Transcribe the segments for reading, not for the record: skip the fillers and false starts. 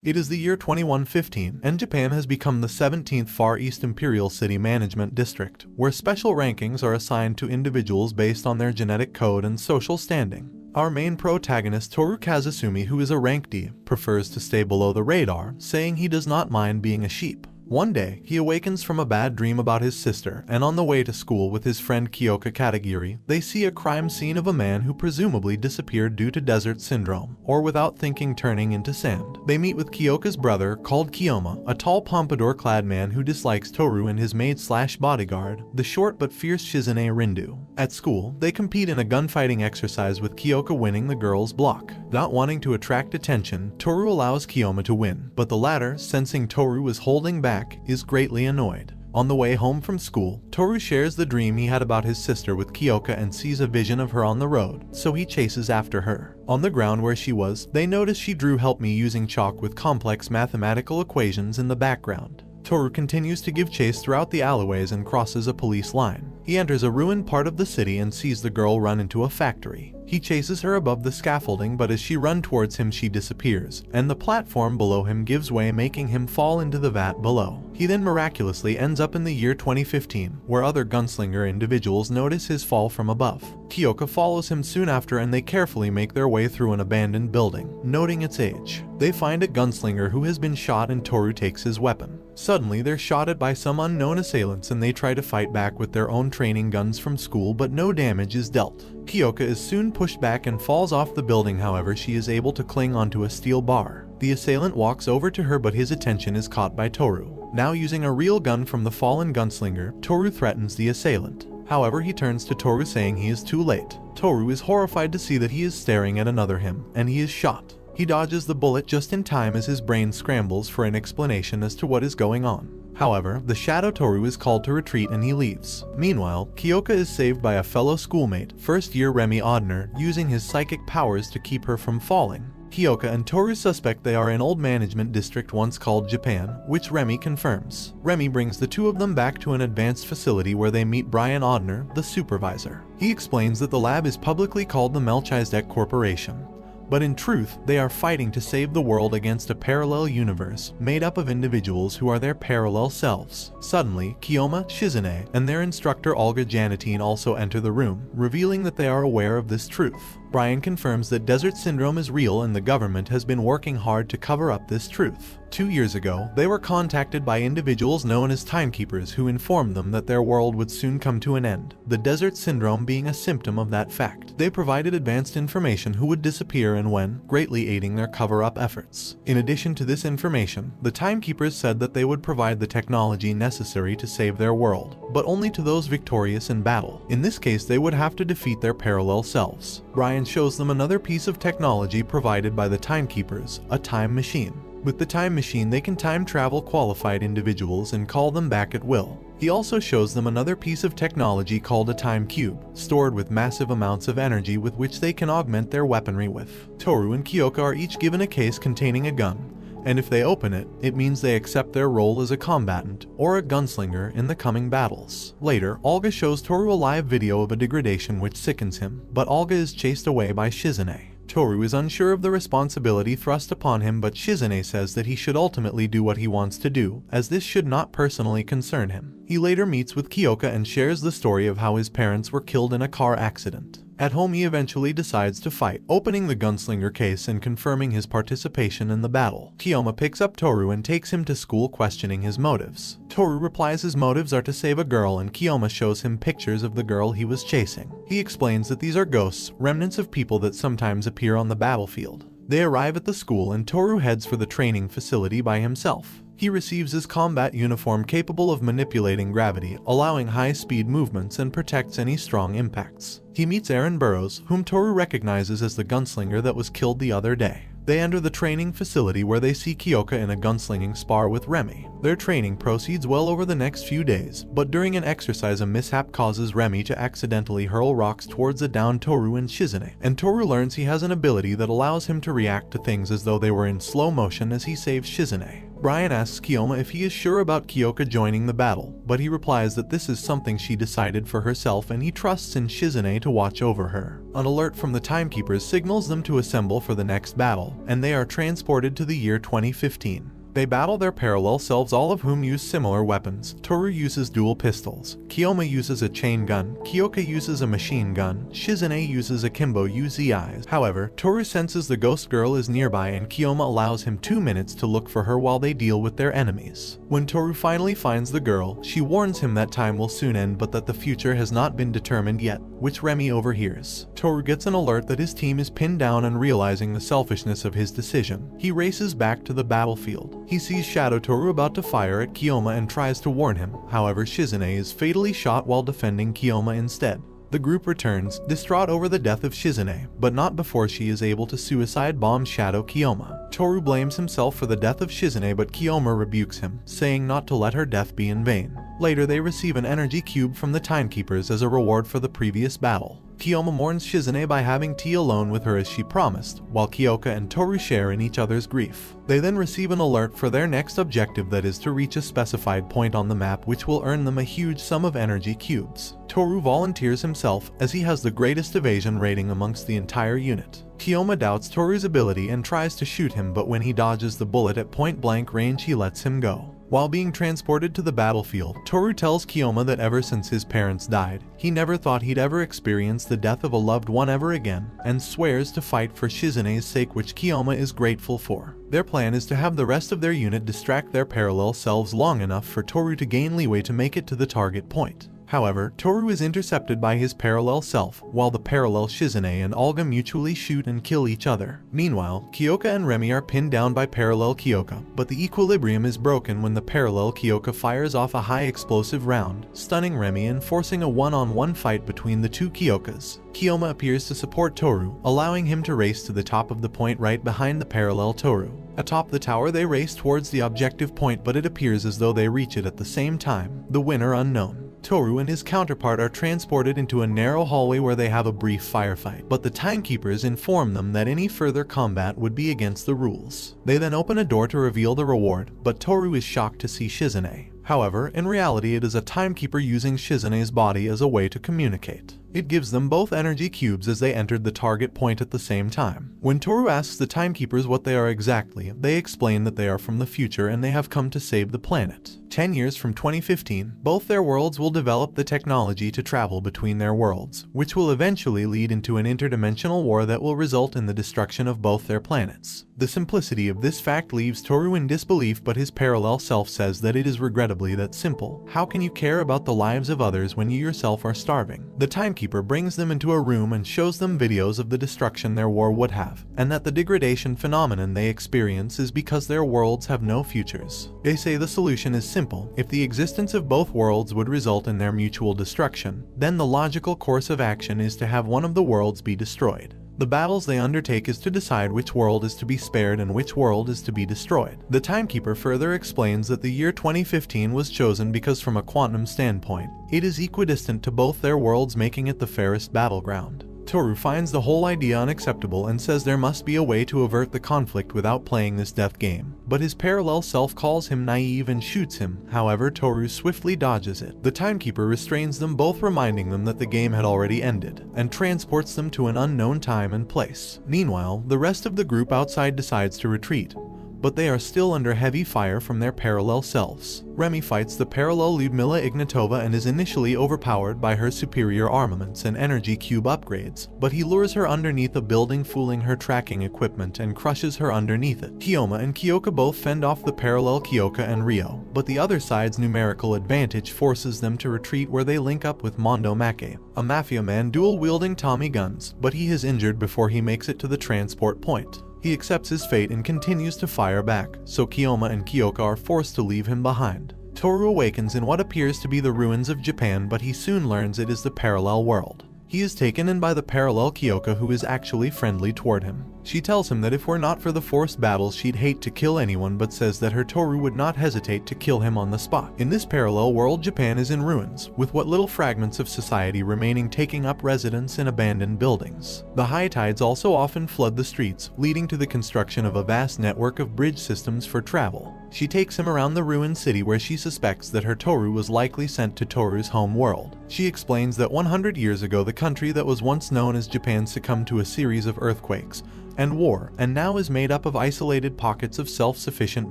It is the year 2115, and Japan has become the 17th Far East Imperial City Management District, where special rankings are assigned to individuals based on their genetic code and social standing. Our main protagonist, Toru Kazusumi, who is a rank D, prefers to stay below the radar, saying he does not mind being a sheep. One day, he awakens from a bad dream about his sister, and on the way to school with his friend Kyoka Katagiri, they see a crime scene of a man who presumably disappeared due to desert syndrome, or without thinking turning into sand. They meet with Kyoka's brother, called Kiyoma, a tall pompadour-clad man who dislikes Toru and his maid-slash-bodyguard, the short but fierce Shizune Rindu. At school, they compete in a gunfighting exercise with Kyoka winning the girls' block. Not wanting to attract attention, Toru allows Kiyoma to win, but the latter, sensing Toru is holding back, is greatly annoyed. On the way home from school, Toru shares the dream he had about his sister with Kyoka and sees a vision of her on the road, so he chases after her. On the ground where she was, they notice she drew "Help me" using chalk with complex mathematical equations in the background. Toru continues to give chase throughout the alleyways and crosses a police line. He enters a ruined part of the city and sees the girl run into a factory. He chases her above the scaffolding, but as she runs towards him she disappears, and the platform below him gives way, making him fall into the vat below. He then miraculously ends up in the year 2015, where other Gunslinger individuals notice his fall from above. Kyoka follows him soon after, and they carefully make their way through an abandoned building, noting its age. They find a Gunslinger who has been shot, and Toru takes his weapon. Suddenly, they're shot at by some unknown assailants, and they try to fight back with their own training guns from school, but no damage is dealt. Kyoka is soon pushed back and falls off the building. However, she is able to cling onto a steel bar. The assailant walks over to her, but his attention is caught by Toru. Now using a real gun from the fallen Gunslinger, Toru threatens the assailant. However, he turns to Toru saying he is too late. Toru is horrified to see that he is staring at another him, and he is shot. He dodges the bullet just in time as his brain scrambles for an explanation as to what is going on. However, the Shadow Toru is called to retreat and he leaves. Meanwhile, Kyoka is saved by a fellow schoolmate, first-year Remy Audner, using his psychic powers to keep her from falling. Kyoka and Toru suspect they are in old management district once called Japan, which Remy confirms. Remy brings the two of them back to an advanced facility where they meet Brian Audner, the supervisor. He explains that the lab is publicly called the Melchizedek Corporation. But in truth, they are fighting to save the world against a parallel universe made up of individuals who are their parallel selves. Suddenly, Kiyoma, Shizune, and their instructor Olga Janitine also enter the room, revealing that they are aware of this truth. Brian confirms that desert syndrome is real and the government has been working hard to cover up this truth. 2 years ago, they were contacted by individuals known as timekeepers who informed them that their world would soon come to an end, the desert syndrome being a symptom of that fact. They provided advanced information who would disappear and when, greatly aiding their cover-up efforts. In addition to this information, the timekeepers said that they would provide the technology necessary to save their world, but only to those victorious in battle. In this case, they would have to defeat their parallel selves. Brian shows them another piece of technology provided by the timekeepers, a time machine. With the time machine, they can time travel qualified individuals and call them back at will. He also shows them another piece of technology called a time cube, stored with massive amounts of energy with which they can augment their weaponry with. Toru and Kyoka are each given a case containing a gun, and if they open it, it means they accept their role as a combatant or a gunslinger in the coming battles. Later, Olga shows Toru a live video of a degradation which sickens him, but Olga is chased away by Shizune. Toru is unsure of the responsibility thrust upon him, but Shizune says that he should ultimately do what he wants to do, as this should not personally concern him. He later meets with Kyoka and shares the story of how his parents were killed in a car accident. At home, he eventually decides to fight, opening the Gunslinger case and confirming his participation in the battle. Kiyoma picks up Toru and takes him to school, questioning his motives. Toru replies his motives are to save a girl, and Kiyoma shows him pictures of the girl he was chasing. He explains that these are ghosts, remnants of people that sometimes appear on the battlefield. They arrive at the school and Toru heads for the training facility by himself. He receives his combat uniform capable of manipulating gravity, allowing high-speed movements, and protects any strong impacts. He meets Aaron Burroughs, whom Toru recognizes as the gunslinger that was killed the other day. They enter the training facility where they see Kyoka in a gunslinging spar with Remy. Their training proceeds well over the next few days, but during an exercise a mishap causes Remy to accidentally hurl rocks towards a downed Toru and Shizune, and Toru learns he has an ability that allows him to react to things as though they were in slow motion as he saves Shizune. Brian asks Kiyoma if he is sure about Kyoka joining the battle, but he replies that this is something she decided for herself and he trusts in Shizune to watch over her. An alert from the Timekeepers signals them to assemble for the next battle, and they are transported to the year 2015. They battle their parallel selves, all of whom use similar weapons. Toru uses dual pistols, Kiyoma uses a chain gun, Kyoka uses a machine gun, Shizune uses a Kimbo Uzis. However, Toru senses the ghost girl is nearby and Kiyoma allows him 2 minutes to look for her while they deal with their enemies. When Toru finally finds the girl, she warns him that time will soon end but that the future has not been determined yet, which Remy overhears. Toru gets an alert that his team is pinned down, and realizing the selfishness of his decision, he races back to the battlefield. He sees Shadow Toru about to fire at Kiyoma and tries to warn him, however Shizune is fatally shot while defending Kiyoma instead. The group returns, distraught over the death of Shizune, but not before she is able to suicide bomb Shadow Kiyoma. Toru blames himself for the death of Shizune, but Kiyoma rebukes him, saying not to let her death be in vain. Later they receive an energy cube from the Timekeepers as a reward for the previous battle. Kiyoma mourns Shizune by having tea alone with her as she promised, while Kyoka and Toru share in each other's grief. They then receive an alert for their next objective, that is to reach a specified point on the map which will earn them a huge sum of energy cubes. Toru volunteers himself as he has the greatest evasion rating amongst the entire unit. Kiyoma doubts Toru's ability and tries to shoot him, but when he dodges the bullet at point-blank range he lets him go. While being transported to the battlefield, Toru tells Kiyoma that ever since his parents died, he never thought he'd ever experience the death of a loved one ever again, and swears to fight for Shizune's sake, which Kiyoma is grateful for. Their plan is to have the rest of their unit distract their parallel selves long enough for Toru to gain leeway to make it to the target point. However, Toru is intercepted by his parallel self, while the parallel Shizune and Olga mutually shoot and kill each other. Meanwhile, Kyoka and Remy are pinned down by parallel Kyoka, but the equilibrium is broken when the parallel Kyoka fires off a high explosive round, stunning Remy and forcing a one-on-one fight between the two Kyokas. Kiyoma appears to support Toru, allowing him to race to the top of the point right behind the parallel Toru. Atop the tower they race towards the objective point, but it appears as though they reach it at the same time, the winner unknown. Toru and his counterpart are transported into a narrow hallway where they have a brief firefight, but the Timekeepers inform them that any further combat would be against the rules. They then open a door to reveal the reward, but Toru is shocked to see Shizune. However, in reality it is a Timekeeper using Shizune's body as a way to communicate. It gives them both energy cubes as they entered the target point at the same time. When Toru asks the Timekeepers what they are exactly, they explain that they are from the future and they have come to save the planet. 10 years from 2015, both their worlds will develop the technology to travel between their worlds, which will eventually lead into an interdimensional war that will result in the destruction of both their planets. The simplicity of this fact leaves Toru in disbelief, but his parallel self says that it is regrettably that simple. How can you care about the lives of others when you yourself are starving? The Timekeeper brings them into a room and shows them videos of the destruction their war would have, and that the degradation phenomenon they experience is because their worlds have no futures. They say the solution is simple. If the existence of both worlds would result in their mutual destruction, then the logical course of action is to have one of the worlds be destroyed. The battles they undertake is to decide which world is to be spared and which world is to be destroyed. The Timekeeper further explains that the year 2015 was chosen because from a quantum standpoint, it is equidistant to both their worlds, making it the fairest battleground. Toru finds the whole idea unacceptable and says there must be a way to avert the conflict without playing this death game, but his parallel self calls him naive and shoots him. However, Toru swiftly dodges it. The Timekeeper restrains them both, reminding them that the game had already ended, and transports them to an unknown time and place. Meanwhile, the rest of the group outside decides to retreat, but they are still under heavy fire from their parallel selves. Remy fights the parallel Lyudmila Ignatova and is initially overpowered by her superior armaments and energy cube upgrades, but he lures her underneath a building, fooling her tracking equipment, and crushes her underneath it. Kiyoma and Kyoka both fend off the parallel Kyoka and Ryo, but the other side's numerical advantage forces them to retreat, where they link up with Mondo Make, a mafia man dual-wielding Tommy guns, but he is injured before he makes it to the transport point. He accepts his fate and continues to fire back, so Kiyoma and Kyoka are forced to leave him behind. Toru awakens in what appears to be the ruins of Japan, but he soon learns it is the parallel world. He is taken in by the parallel Kyoka, who is actually friendly toward him. She tells him that if were not for the forced battles she'd hate to kill anyone, but says that her Toru would not hesitate to kill him on the spot. In this parallel world, Japan is in ruins, with what little fragments of society remaining taking up residence in abandoned buildings. The high tides also often flood the streets, leading to the construction of a vast network of bridge systems for travel. She takes him around the ruined city where she suspects that her Toru was likely sent to Toru's home world. She explains that 100 years ago the country that was once known as Japan succumbed to a series of earthquakes and war, and now is made up of isolated pockets of self-sufficient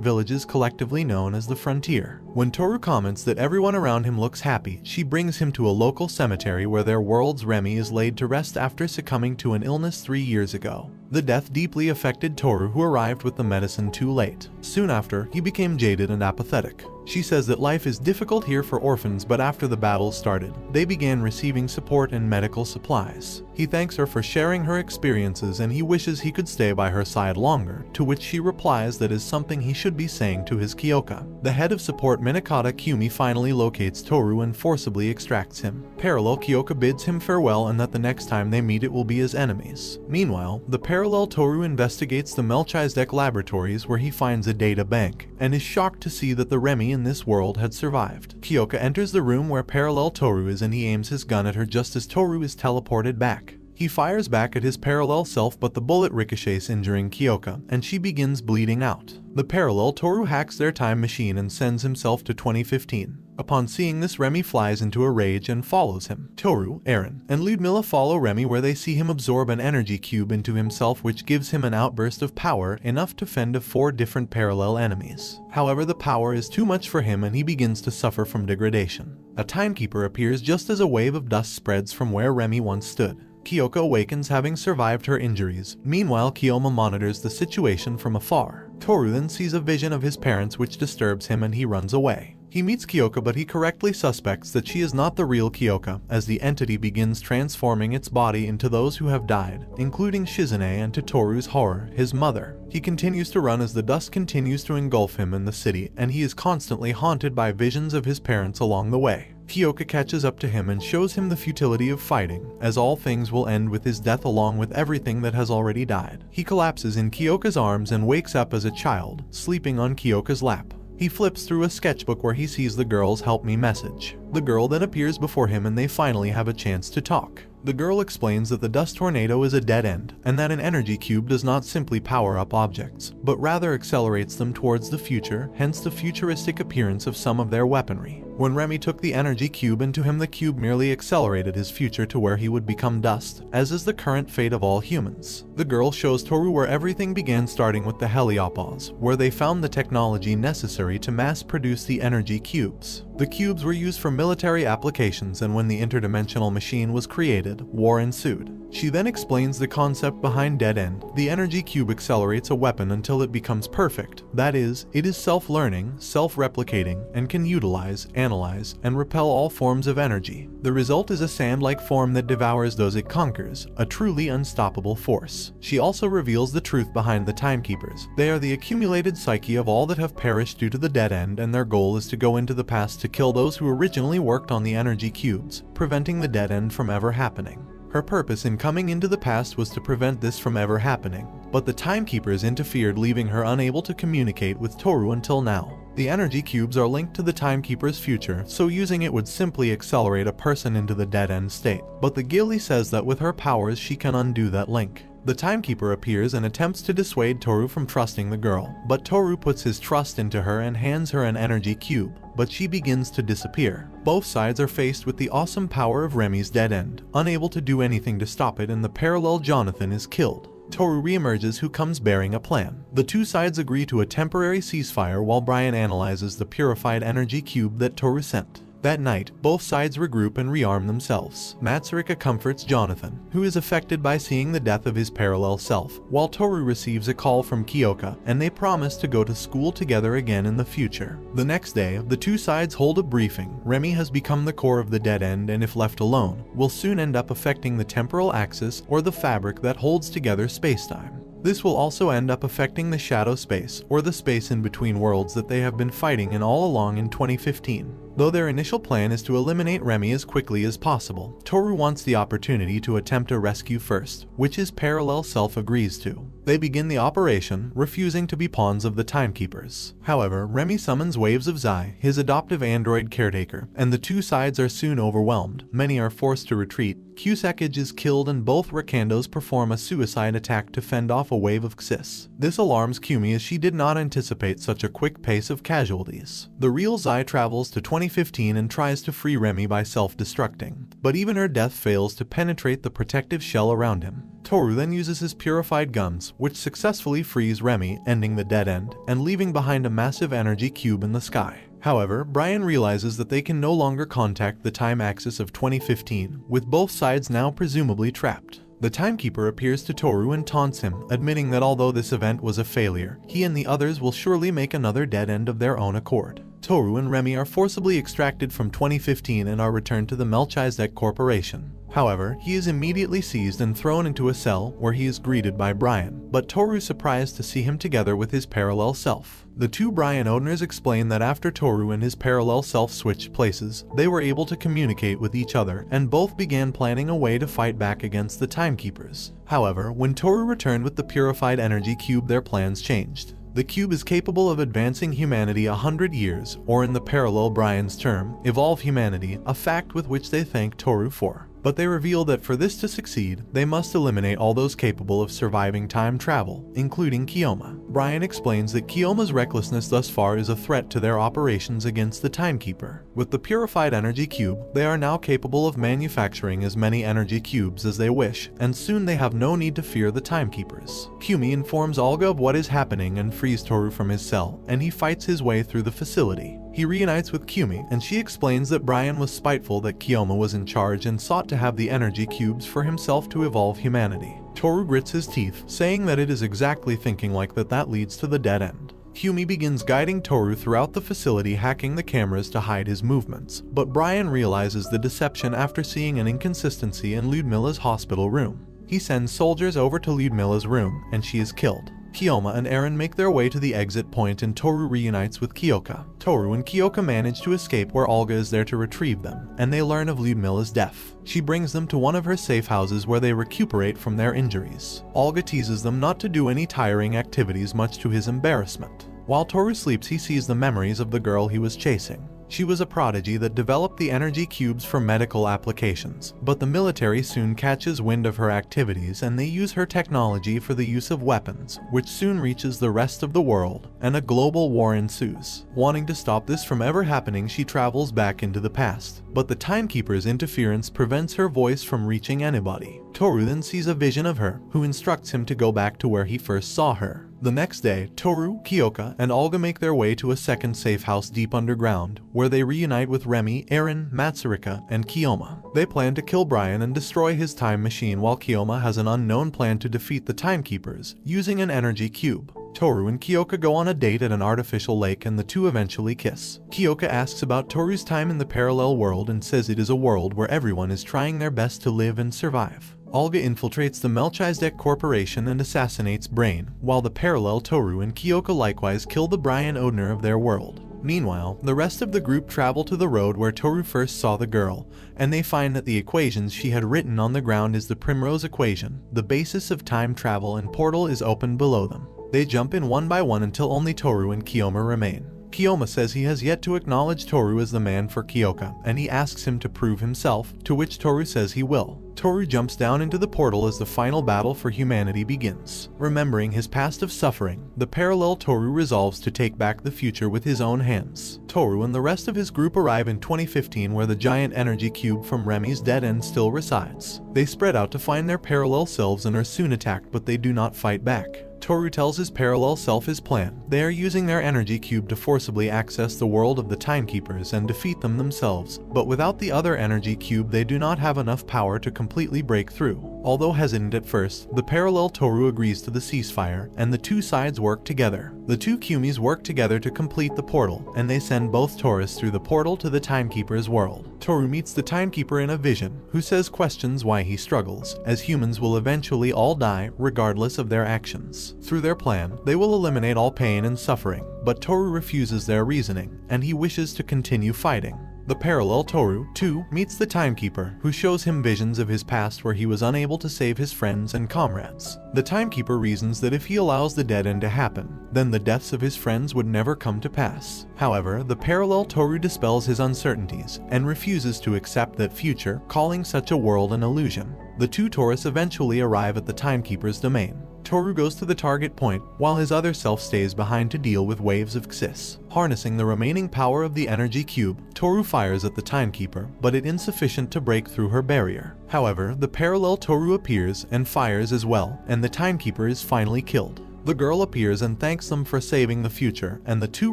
villages collectively known as the frontier. When Toru comments that everyone around him looks happy, she brings him to a local cemetery where their world's Remy is laid to rest after succumbing to an illness 3 years ago. The death deeply affected Toru, who arrived with the medicine too late. Soon after, he became jaded and apathetic. She says that life is difficult here for orphans, but after the battle started, they began receiving support and medical supplies. He thanks her for sharing her experiences and he wishes he could stay by her side longer, to which she replies that is something he should be saying to his Kyoka. The head of support Minakata Kumi finally locates Toru and forcibly extracts him. Parallel Kyoka bids him farewell and that the next time they meet it will be as enemies. Meanwhile, the parallel Toru investigates the Melchizedek laboratories where he finds a data bank, and is shocked to see that the Remy in this world had survived. Kyoka enters the room where parallel Toru is and he aims his gun at her just as Toru is teleported back. He fires back at his parallel self, but the bullet ricochets, injuring Kyoka, and she begins bleeding out. The parallel Toru hacks their time machine and sends himself to 2015. Upon seeing this, Remy flies into a rage and follows him. Toru, Eren, and Ludmilla follow Remy where they see him absorb an energy cube into himself, which gives him an outburst of power enough to fend off 4 different parallel enemies. However, the power is too much for him and he begins to suffer from degradation. A timekeeper appears just as a wave of dust spreads from where Remy once stood. Kyoka awakens, having survived her injuries. Meanwhile, Kyoma monitors the situation from afar. Toru then sees a vision of his parents which disturbs him and he runs away. He meets Kyoka, but he correctly suspects that she is not the real Kyoka, as the entity begins transforming its body into those who have died, including Shizune and, to Toru's horror, his mother. He continues to run as the dust continues to engulf him in the city, and he is constantly haunted by visions of his parents along the way. Kyoka catches up to him and shows him the futility of fighting, as all things will end with his death along with everything that has already died. He collapses in Kyoka's arms and wakes up as a child, sleeping on Kyoka's lap. He flips through a sketchbook where he sees the girl's "help me" message. The girl then appears before him and they finally have a chance to talk. The girl explains that the dust tornado is a dead end, and that an energy cube does not simply power up objects, but rather accelerates them towards the future, hence the futuristic appearance of some of their weaponry. When Remy took the energy cube into him, the cube merely accelerated his future to where he would become dust, as is the current fate of all humans. The girl shows Toru where everything began, starting with the Heliopause, where they found the technology necessary to mass produce the energy cubes. The cubes were used for military applications, and when the interdimensional machine was created, war ensued. She then explains the concept behind Dead End. The energy cube accelerates a weapon until it becomes perfect. That is, it is self-learning, self-replicating, and can utilize, analyze, and repel all forms of energy. The result is a sand-like form that devours those it conquers, a truly unstoppable force. She also reveals the truth behind the Timekeepers. They are the accumulated psyche of all that have perished due to the Dead End, and their goal is to go into the past to kill those who originally worked on the energy cubes, preventing the Dead End from ever happening. Her purpose in coming into the past was to prevent this from ever happening, but the Timekeepers interfered, leaving her unable to communicate with Toru until now. The energy cubes are linked to the Timekeeper's future, so using it would simply accelerate a person into the Dead End state. But the Gilly says that with her powers she can undo that link. The Timekeeper appears and attempts to dissuade Toru from trusting the girl, but Toru puts his trust into her and hands her an energy cube, but she begins to disappear. Both sides are faced with the awesome power of Remy's Dead End, unable to do anything to stop it, and the parallel Jonathan is killed. Toru reemerges, who comes bearing a plan. The two sides agree to a temporary ceasefire while Brian analyzes the purified energy cube that Toru sent. That night, both sides regroup and rearm themselves. Matsurika comforts Jonathan, who is affected by seeing the death of his parallel self, while Toru receives a call from Kyoka, and they promise to go to school together again in the future. The next day, the two sides hold a briefing. Remy has become the core of the Dead End, and if left alone, will soon end up affecting the temporal axis, or the fabric that holds together spacetime. This will also end up affecting the shadow space, or the space in between worlds that they have been fighting in all along in 2015. Though their initial plan is to eliminate Remy as quickly as possible, Toru wants the opportunity to attempt a rescue first, which his parallel self agrees to. They begin the operation, refusing to be pawns of the Timekeepers. However, Remy summons waves of Zai, his adoptive android caretaker, and the two sides are soon overwhelmed. Many are forced to retreat. Cusackage is killed and both Rakandos perform a suicide attack to fend off a wave of Xyz. This alarms Kumi as she did not anticipate such a quick pace of casualties. The real Zai travels to 2015 and tries to free Remy by self-destructing, but even her death fails to penetrate the protective shell around him. Toru then uses his purified guns, which successfully frees Remy, ending the dead end, and leaving behind a massive energy cube in the sky. However, Brian realizes that they can no longer contact the time axis of 2015, with both sides now presumably trapped. The Timekeeper appears to Toru and taunts him, admitting that although this event was a failure, he and the others will surely make another dead end of their own accord. Toru and Remy are forcibly extracted from 2015 and are returned to the Melchizedek Corporation. However, he is immediately seized and thrown into a cell where he is greeted by Brian, but Toru is surprised to see him together with his parallel self. The two Brian owners explain that after Toru and his parallel self switched places, they were able to communicate with each other and both began planning a way to fight back against the Timekeepers. However, when Toru returned with the purified energy cube, their plans changed. The cube is capable of advancing humanity 100 years, or in the parallel Brian's term, evolve humanity, a fact with which they thank Toru for. But they reveal that for this to succeed, they must eliminate all those capable of surviving time travel, including Kiyoma. Brian explains that Kiyoma's recklessness thus far is a threat to their operations against the Timekeeper. With the purified energy cube, they are now capable of manufacturing as many energy cubes as they wish, and soon they have no need to fear the Timekeepers. Kumi informs Olga of what is happening and frees Toru from his cell, and he fights his way through the facility. He reunites with Kumi, and she explains that Brian was spiteful that Kiyoma was in charge and sought to have the energy cubes for himself to evolve humanity. Toru grits his teeth, saying that it is exactly thinking like that leads to the dead end. Kumi begins guiding Toru throughout the facility, hacking the cameras to hide his movements, but Brian realizes the deception after seeing an inconsistency in Ludmilla's hospital room. He sends soldiers over to Ludmilla's room, and she is killed. Kiyoma and Eren make their way to the exit point and Toru reunites with Kyoka. Toru and Kyoka manage to escape where Olga is there to retrieve them, and they learn of Ludmilla's death. She brings them to one of her safe houses where they recuperate from their injuries. Olga teases them not to do any tiring activities, much to his embarrassment. While Toru sleeps, he sees the memories of the girl he was chasing. She was a prodigy that developed the energy cubes for medical applications, but the military soon catches wind of her activities and they use her technology for the use of weapons, which soon reaches the rest of the world, and a global war ensues. Wanting to stop this from ever happening, she travels back into the past, but the Timekeeper's interference prevents her voice from reaching anybody. Toru then sees a vision of her, who instructs him to go back to where he first saw her. The next day, Toru, Kyoka, and Olga make their way to a second safe house deep underground, where they reunite with Remy, Eren, Matsurika, and Kiyoma. They plan to kill Brian and destroy his time machine, while Kiyoma has an unknown plan to defeat the Timekeepers, using an energy cube. Toru and Kyoka go on a date at an artificial lake and the two eventually kiss. Kyoka asks about Toru's time in the parallel world and says it is a world where everyone is trying their best to live and survive. Olga infiltrates the Melchizedek Corporation and assassinates Brain, while the parallel Toru and Kyoka likewise kill the Brian owner of their world. Meanwhile, the rest of the group travel to the road where Toru first saw the girl, and they find that the equations she had written on the ground is the Primrose Equation, the basis of time travel, and portal is opened below them. They jump in one by one until only Toru and Kiyoma remain. Kiyoma says he has yet to acknowledge Toru as the man for Kyoka, and he asks him to prove himself, to which Toru says he will. Toru jumps down into the portal as the final battle for humanity begins. Remembering his past of suffering, the parallel Toru resolves to take back the future with his own hands. Toru and the rest of his group arrive in 2015 where the giant energy cube from Remy's dead end still resides. They spread out to find their parallel selves and are soon attacked, but they do not fight back. Toru tells his parallel self his plan. They are using their energy cube to forcibly access the world of the Timekeepers and defeat them themselves, but without the other energy cube they do not have enough power to completely break through. Although hesitant at first, the parallel Toru agrees to the ceasefire, and the two sides work together. The two Kumis work together to complete the portal, and they send both Taurus through the portal to the Timekeeper's world. Toru meets the Timekeeper in a vision, who questions why he struggles, as humans will eventually all die regardless of their actions. Through their plan, they will eliminate all pain and suffering, but Toru refuses their reasoning, and he wishes to continue fighting. The parallel Toru, too, meets the Timekeeper, who shows him visions of his past where he was unable to save his friends and comrades. The Timekeeper reasons that if he allows the dead end to happen, then the deaths of his friends would never come to pass. However, the parallel Toru dispels his uncertainties and refuses to accept that future, calling such a world an illusion. The two Taurus eventually arrive at the Timekeeper's domain. Toru goes to the target point, while his other self stays behind to deal with waves of Xyz. Harnessing the remaining power of the energy cube, Toru fires at the Timekeeper, but it insufficient to break through her barrier. However, the parallel Toru appears and fires as well, and the Timekeeper is finally killed. The girl appears and thanks them for saving the future, and the two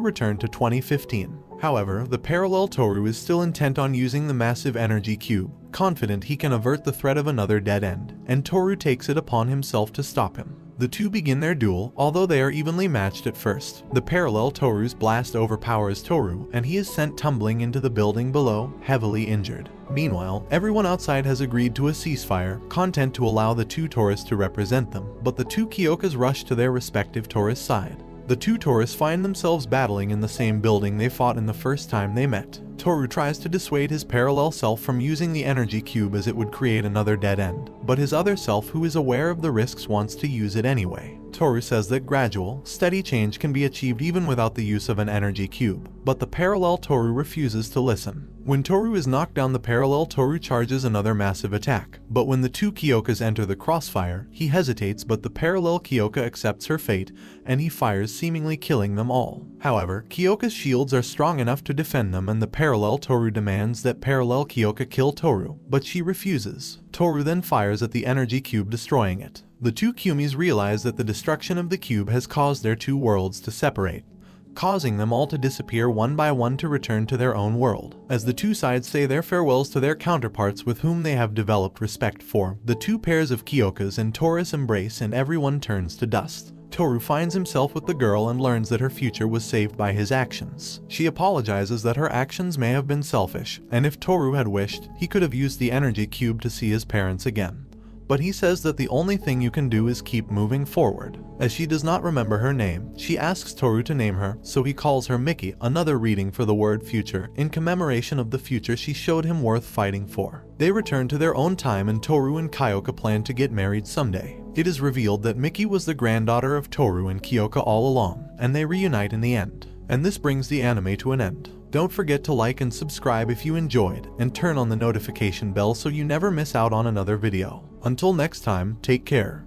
return to 2015. However, the parallel Toru is still intent on using the massive energy cube, confident he can avert the threat of another dead end, and Toru takes it upon himself to stop him. The two begin their duel, although they are evenly matched at first. The parallel Toru's blast overpowers Toru, and he is sent tumbling into the building below, heavily injured. Meanwhile, everyone outside has agreed to a ceasefire, content to allow the two Taurus to represent them, but the two Kyokas rush to their respective Taurus side. The two Taurus find themselves battling in the same building they fought in the first time they met. Toru tries to dissuade his parallel self from using the energy cube as it would create another dead end, but his other self, who is aware of the risks, wants to use it anyway. Toru says that gradual, steady change can be achieved even without the use of an energy cube, but the parallel Toru refuses to listen. When Toru is knocked down, the parallel Toru charges another massive attack, but when the two Kyokas enter the crossfire, he hesitates, but the parallel Kyoka accepts her fate, and he fires, seemingly killing them all. However, Kyoka's shields are strong enough to defend them, and the parallel Toru demands that parallel Kyoka kill Toru, but she refuses. Toru then fires at the energy cube, destroying it. The two Kumis realize that the destruction of the cube has caused their two worlds to separate, causing them all to disappear one by one to return to their own world. As the two sides say their farewells to their counterparts with whom they have developed respect for, the two pairs of Kyokas and Taurus embrace and everyone turns to dust. Toru finds himself with the girl and learns that her future was saved by his actions. She apologizes that her actions may have been selfish, and if Toru had wished, he could have used the energy cube to see his parents again. But he says that the only thing you can do is keep moving forward. As she does not remember her name, she asks Toru to name her, so he calls her Miki, another reading for the word future, in commemoration of the future she showed him worth fighting for. They return to their own time, and Toru and Kyoka plan to get married someday. It is revealed that Miki was the granddaughter of Toru and Kyoka all along, and they reunite in the end. And this brings the anime to an end. Don't forget to like and subscribe if you enjoyed, and turn on the notification bell so you never miss out on another video. Until next time, take care.